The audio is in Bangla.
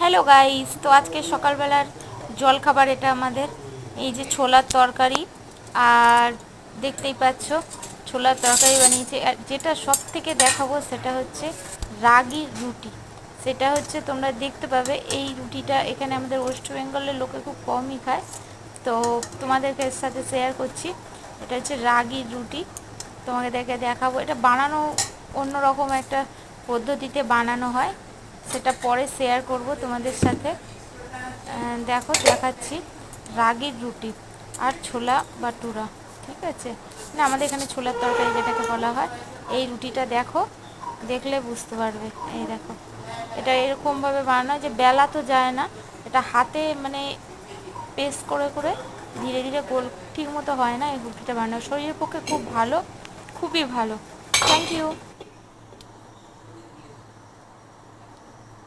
হ্যালো গাইস, তো আজকে সকালবেলার জলখাবার এটা আমাদের এই যে ছোলার তরকারি। আর দেখতেই পাচ্ছ ছোলার তরকারি বানিয়েছে। আর যেটা সব থেকে দেখাবো সেটা হচ্ছে রাগির রুটি। সেটা হচ্ছে তোমরা দেখতে পাবে, এই রুটিটা এখানে আমাদের ওয়েস্ট বেঙ্গলের লোকে খুব কমই খায়, তো তোমাদেরকে এর সাথে শেয়ার করছি। এটা হচ্ছে রাগির রুটি, তোমাকে দেখাবো। এটা বানানো অন্যরকম একটা পদ্ধতিতে বানানো হয়, সেটা পরে শেয়ার করব তোমাদের সাথে। দেখো দেখাচ্ছি রাগির রুটি আর ছোলা বাটুরা, ঠিক আছে? না, আমাদের এখানে ছোলার তরকারি যেটাকে বলা হয়। এই রুটিটা দেখো, দেখলে বুঝতে পারবে। এই দেখো, এটা এরকমভাবে বানানো হয় যে বেলা তো যায় না, এটা হাতে মানে পেস্ট করে করে ধীরে ধীরে গোল, ঠিক মতো হয় না। এই রুটিটা বানানো শরীরের পক্ষে খুব ভালো, খুবই ভালো। Thank you.